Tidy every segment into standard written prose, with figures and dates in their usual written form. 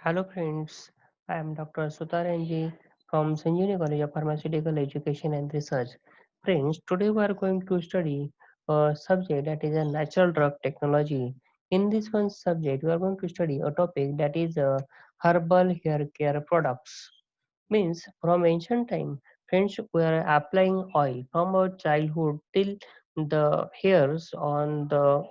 Hello friends, I am Dr. Sutaranji from Sanjeevani College of Pharmaceutical Education and Research. Friends, today we are going to study a subject that is a natural drug technology. In this one subject, we are going to study a topic that is herbal hair care products. Means from ancient time, friends were applying oil from our childhood till the hairs on the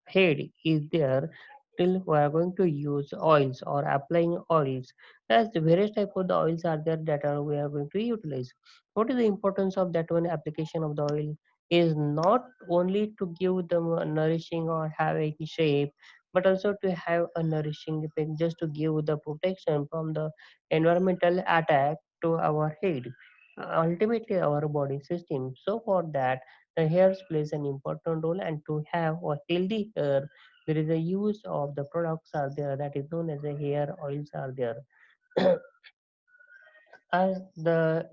head is there till we are going to use oils or applying oils. As the various type of the oils are there that are we are going to utilize. What is the importance of that one application of the oil? Is not only to give them a nourishing or have a shape, but also to have a nourishing effect, just to give the protection from the environmental attack to our head, ultimately our body system. So for that, the hairs plays an important role, and to have a healthy hair, there is a use of the products are there that is known as a hair oils are there. As the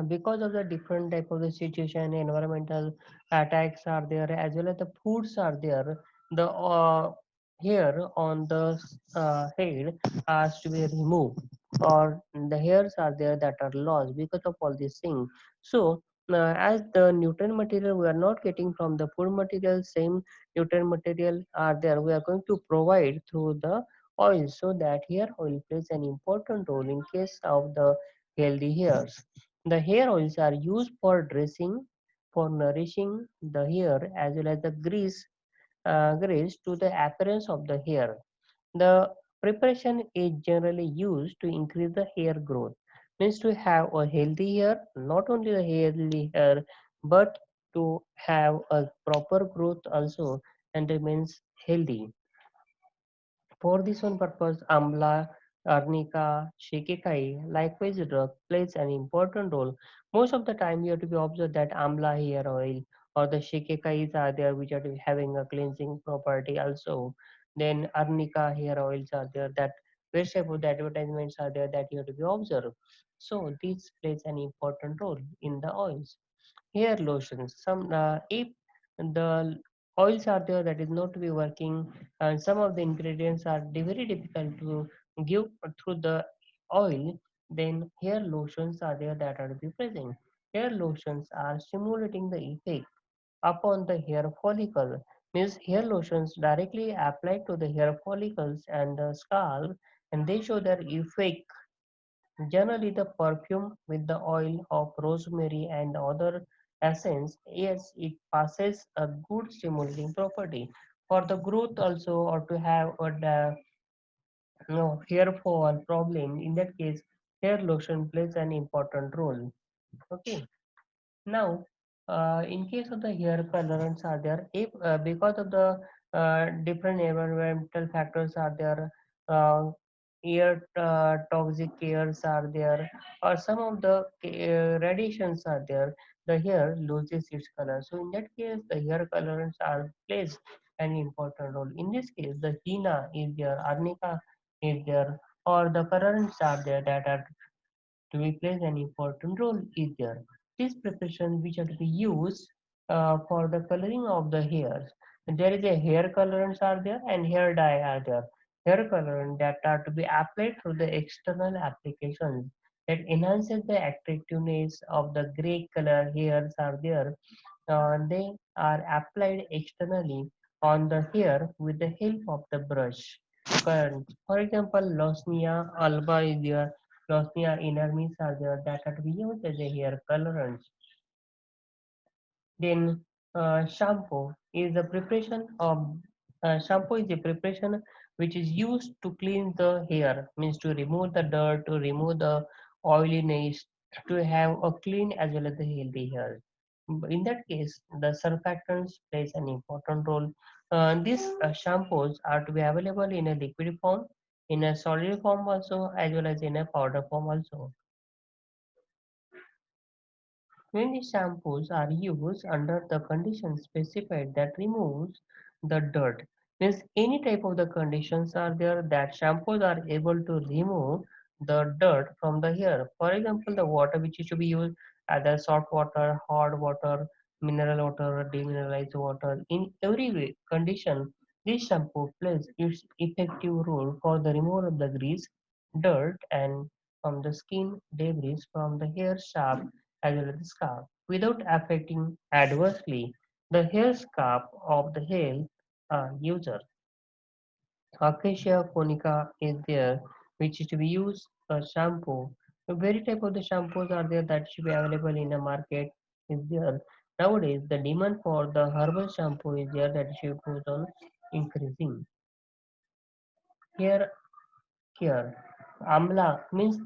because of the different type of the situation, environmental attacks are there, as well as the foods are there, the hair on the head has to be removed, or the hairs are there that are lost because of all these things. So as the nutrient material we are not getting from the food material, same nutrient material are there we are going to provide through the oil, so that hair oil plays an important role in case of the healthy hairs. The hair oils are used for dressing, for nourishing the hair, as well as the grease to the appearance of the hair. The preparation is generally used to increase the hair growth. Means to have a healthy hair, not only the healthy hair, but to have a proper growth also and remains healthy. For this one purpose, amla, arnica, shikekai, likewise drug plays an important role. Most of the time you have to be observed that amla hair oil or the shikekais are there which are having a cleansing property also. Then arnica hair oils are there that various type of the advertisements are there that you have to be observed. So this plays an important role in the oils. Hair lotions. Some if the oils are there that is not to be working, and some of the ingredients are very difficult to give through the oil, then hair lotions are there that are to be present. Hair lotions are stimulating the effect upon the hair follicle. Means hair lotions directly applied to the hair follicles and the scalp, and they show their effect. Generally, the perfume with the oil of rosemary and other essence, yes, it passes a good stimulating property. For the growth also, or to have a hair fall problem, in that case, hair lotion plays an important role. Okay. Now, in case of the hair colorants are there, if because of the different environmental factors are there, uh, air toxic airs are there, or some of the radiations are there, the hair loses its color. So in that case, the hair colorants are plays an important role. In this case, the henna is there, arnica is there, or the colorants are there that are to be plays an important role is there. These preparations which are to be used for the coloring of the hairs. There is a hair colorants are there and hair dye are there. Hair colorant that are to be applied through the external applications that enhances the attractiveness of the gray color hairs are there. They are applied externally on the hair with the help of the brush. For example, Losnia alba is there, Losnia inermis are there that are to be used as a hair colorant. Then shampoo is a preparation which is used to clean the hair, means to remove the dirt, to remove the oiliness, to have a clean as well as the healthy hair. In that case, the surfactants plays an important role. These shampoos are to be available in a liquid form, in a solid form also, as well as in a powder form also. When the shampoos are used under the conditions specified that removes the dirt, means any type of the conditions are there that shampoos are able to remove the dirt from the hair. For example, the water which is to be used, either salt water, hot water, mineral water, demineralized water, in every way condition, this shampoo plays its effective role for the removal of the grease dirt and from the skin, debris from the hair shaft as well as the scalp, without affecting adversely the hair scalp of the hair user. Acacia conica is there, which is to be used shampoo. The very type of the shampoos are there that should be available in the market is there. Nowadays, the demand for the herbal shampoo is there that should goes on increasing. Here Here, amla means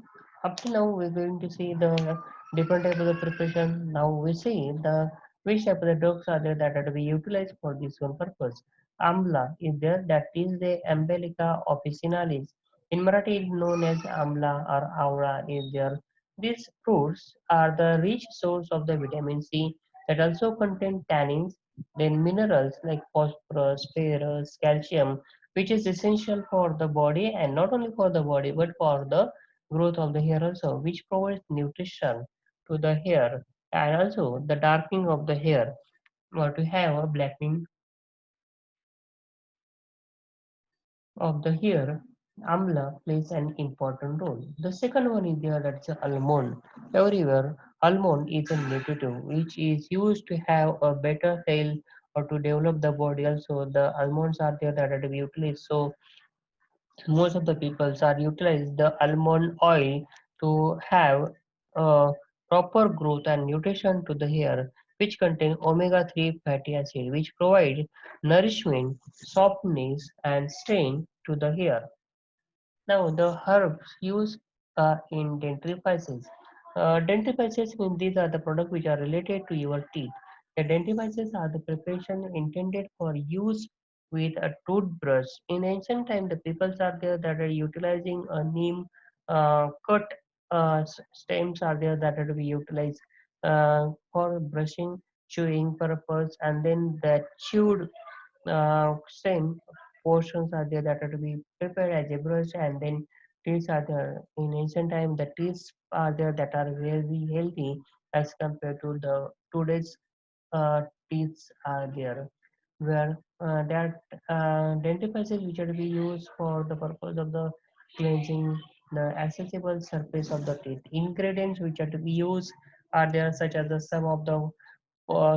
up to now we're going to see the different type of the preparation. Now we see the which type of the drugs are there that are to be utilized for this one purpose. Amla is there, that is the Ambelica officinalis. In Marathi, it is known as amla or aura is there. These fruits are the rich source of the vitamin C that also contain tannins, then minerals like phosphorus, ferrous, calcium, which is essential for the body, and not only for the body but for the growth of the hair also, which provides nutrition to the hair and also the darkening of the hair or to have a blackening of the hair. Amla plays an important role. The second one is there, that's almond. Everywhere almond is a nutritive which is used to have a better health or to develop the body also. The almonds are there that are to be utilized. So most of the peoples are utilize the almond oil to have a proper growth and nutrition to the hair, which contain omega-3 fatty acid, which provide nourishment, softness, and strength to the hair. Now, the herbs used in dentifrices. Dentifrices mean these are the products which are related to your teeth. The dentifrices are the preparation intended for use with a toothbrush. In ancient time, the peoples are there that are utilizing a neem cut stems are there that are to be utilized for brushing, chewing purpose, and then the chewed same portions are there that are to be prepared as a brush, and then teas are there. In ancient time, the teas are there that are very healthy as compared to the today's uh, teas are there, where that dentifrices which are to be used for the purpose of the cleansing the accessible surface of the teeth. Ingredients which are to be used are there, such as the some of the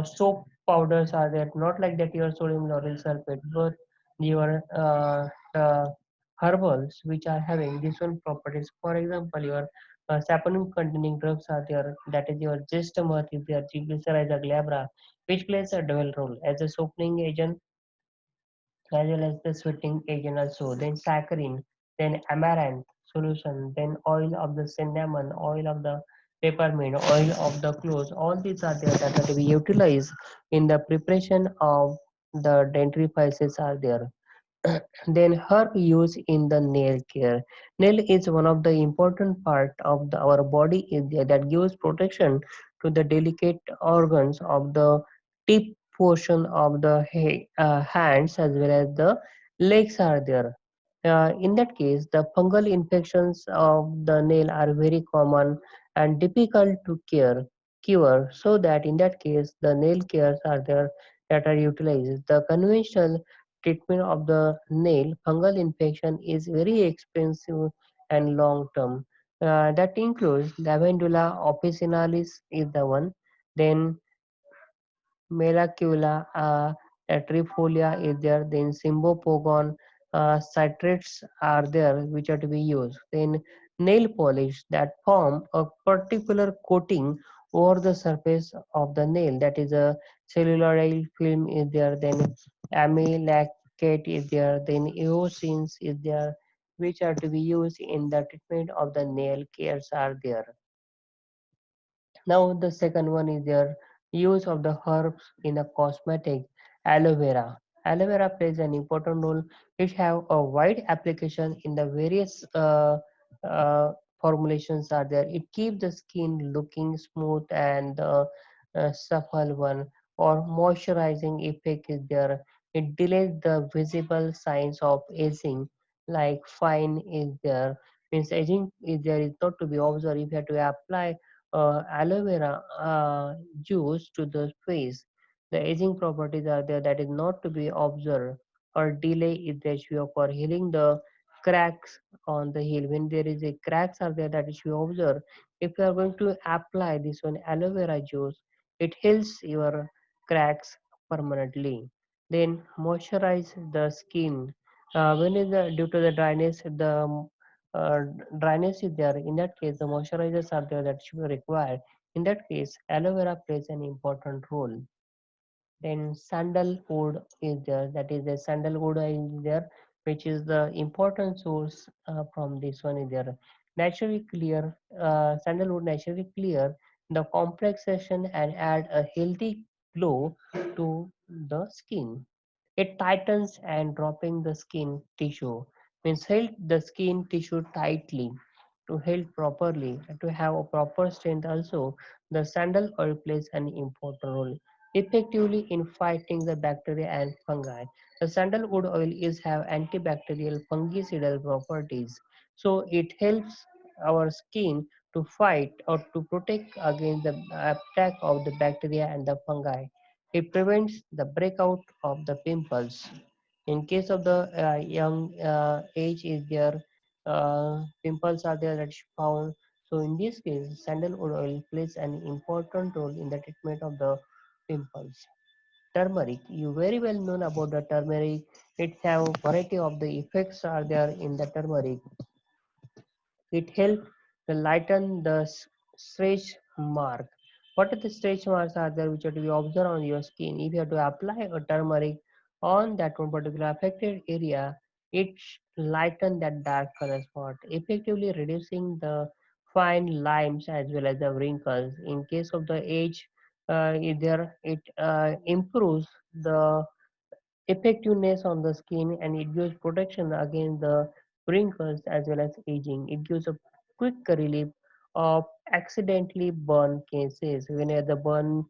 soap powders are there, not like that your sodium lauryl sulfate, but your herbals which are having different properties. For example, your saponin containing drugs are there, that is your zestimate is there, Glycyrrhiza glabra, which plays a dual role as a softening agent as well as the sweating agent also. Then saccharin, then amaranth solution, then oil of the cinnamon, oil of the peppermint, oil of the cloves. All these are there that are to be utilized in the preparation of the dentifrices are there. Then herb use in the nail care. Nail is one of the important part of our body is there that gives protection to the delicate organs of the tip portion of the hands as well as the legs are there. In that case, the fungal infections of the nail are very common and difficult to cure. So that in that case, the nail cares are there that are utilized. The conventional treatment of the nail fungal infection is very expensive and long term. That includes Lavandula officinalis is the one. Then Melacula trifolia is there, then Symbopogon citrates are there which are to be used. Then nail polish that form a particular coating over the surface of the nail, that is a celluloid film is there, then amylacate is there, then eosins is there, which are to be used in the treatment of the nail cares are there. Now the second one is their use of the herbs in a cosmetic. Aloe vera. Aloe vera plays an important role. It have a wide application in the various uh, formulations are there. It keeps the skin looking smooth and supple one, or moisturizing effect is there. It delays the visible signs of aging, like fine is there. Means aging is there is not to be observed. If you have to apply aloe vera juice to the face, the aging properties are there that is not to be observed or delay is the issue for healing the cracks on the heel. When there is a cracks are there, that is you observe. If you are going to apply this one aloe vera juice, it heals your cracks permanently. Then moisturize the skin. When is the due to the dryness, the uh, dryness is there. In that case, the moisturizers are there that should be required. In that case, aloe vera plays an important role. Then sandalwood is there, that is the sandalwood is there, which is the important source from this one is there. Naturally clear, sandalwood naturally clear the complexation and add a healthy glow to the skin. It tightens and dropping the skin tissue, means held the skin tissue tightly to held properly and to have a proper strength also. The sandal oil plays an important role effectively in fighting the bacteria and fungi. The sandalwood oil is have antibacterial fungicidal properties, so it helps our skin to fight or to protect against the attack of the bacteria and the fungi. It prevents the breakout of the pimples. In case of the young age, is there pimples are there that is found. So in this case, sandalwood oil plays an important role in the treatment of the pimples. Turmeric, you very well known about the turmeric. It have variety of the effects are there in the turmeric. It helps to lighten the stretch mark. What are the stretch marks are there which are to be observed on your skin? If you have to apply a turmeric on that one particular affected area, it lighten that dark color spot, effectively reducing the fine lines as well as the wrinkles. In case of the age, it improves the effectiveness on the skin and it gives protection against the wrinkles as well as aging. It gives a quick relief of accidentally burn cases. When the burn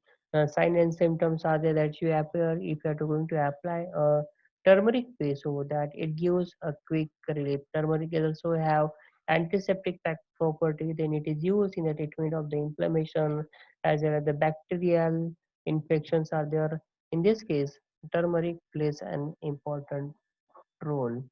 sign and symptoms are there that you appear, if you are going to apply a turmeric paste over that, it gives a quick relief. Turmeric is also have antiseptic property, then it is used in the treatment of the inflammation as well as the bacterial infections are there. In this case, turmeric plays an important role.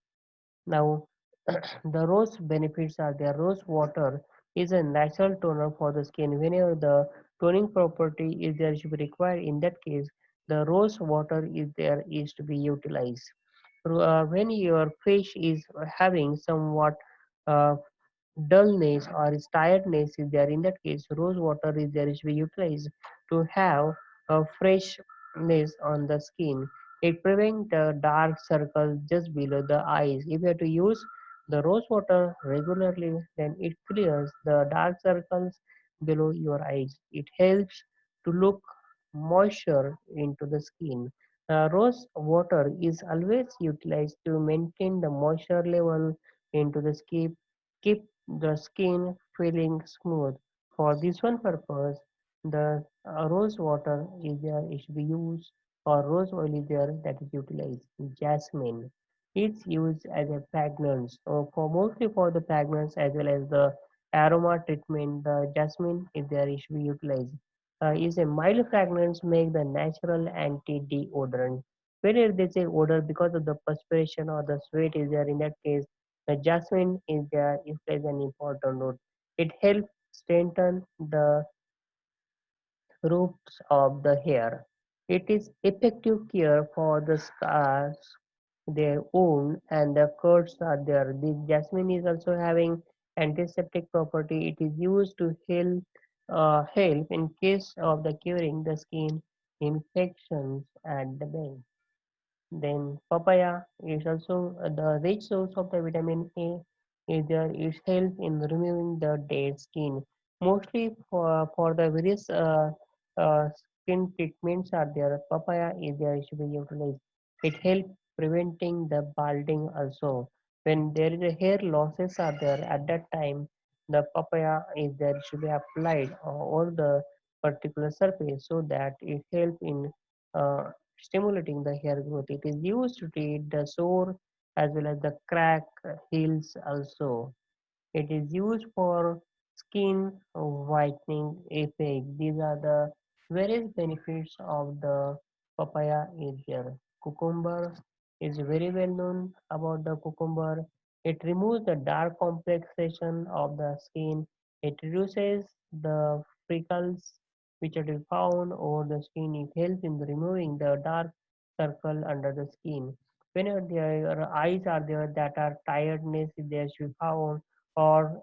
Now, the rose benefits are there. Rose water is a natural toner for the skin. Whenever the toning property is there should be required, in that case, the rose water is there is to be utilized. When your face is having somewhat uh, dullness or tiredness is there, in that case rose water is there is to be utilized to have a freshness on the skin. It prevents the dark circles just below the eyes. If you have to use the rose water regularly, then it clears the dark circles below your eyes. It helps to look moisture into the skin. Rose water is always utilized to maintain the moisture level into the skin, keep the skin feeling smooth. For this one purpose, the rose water is there is to be used or rose oil is there that is utilized. Jasmine, it's used as a fragrance. So for mostly for the fragrance as well as the aroma treatment, the jasmine is there is to be utilized. Is a mild fragrance make the natural anti-deodorant. Whether they say odor because of the perspiration or the sweat is there, in that case the jasmine is there, it plays an important role. It helps strengthen the roots of the hair. It is effective care for the scars, their wound, and the cuts are there. This jasmine is also having antiseptic property. It is used to help in case of the curing the skin infections at the base. Then papaya is also the rich source of the vitamin A is there. It helps in removing the dead skin. Mostly for the various skin treatments are there. Papaya is there should be utilized. It helps preventing the balding also. When there is a hair losses are there at that time, the papaya is there should be applied over the particular surface so that it helps in uh, stimulating the hair growth. It is used to treat the sore as well as the crack heals also. It is used for skin whitening effect. These are the various benefits of the papaya is there. Cucumber is very well known about the cucumber. It removes the dark complexation of the skin. It reduces the freckles which are to be found over the skin. It helps in removing the dark circle under the skin. Whenever your eyes are there that are tiredness if there should be found, or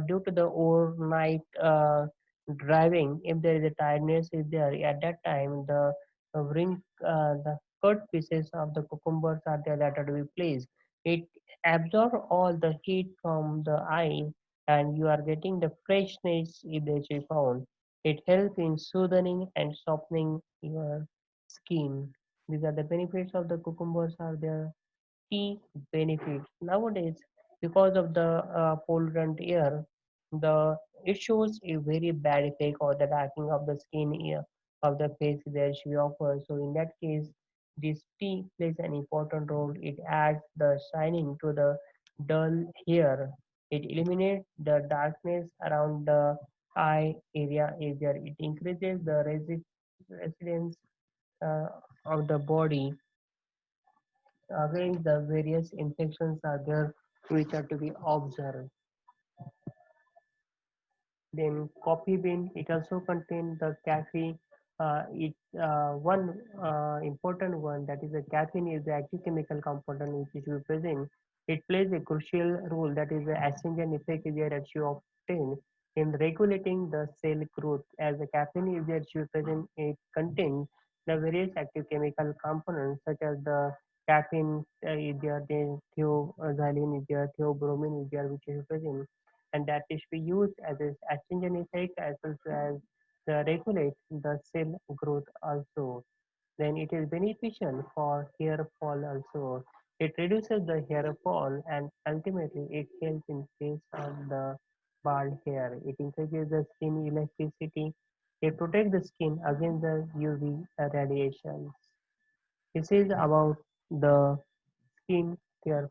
due to the overnight driving, if there is a tiredness is there at that time, the cut pieces of the cucumbers are there that are to be placed. It absorb all the heat from the eye, and you are getting the freshness if they be found. It helps in soothing and softening your skin. These are the benefits of the cucumbers are there. Key benefits nowadays, because of the pollutant air, the it shows a very bad effect or the darkening of the skin of the face that she offers. So in that case, this tea plays an important role. It adds the shining to the dull hair. It eliminates the darkness around the eye area if there. It increases the resilience uh, of the body against the various infections are there which are to be observed. Then coffee bean, it also contains the caffeine. It one important one, that is the caffeine is the active chemical component which is present. It plays a crucial role, that is the astringent effect is there that you obtain in regulating the cell growth. As the caffeine is there you present, it contains the various active chemical components such as the caffeine is there, then theoxylin is there, theobromine is there, which is present, and that is to be used as an astringent effect as well as regulate the cell growth also. Then it is beneficial for hair fall also. It reduces the hair fall and ultimately it helps in case of the bald hair. It increases the skin elasticity. It protects the skin against the UV radiations. This is about the skin care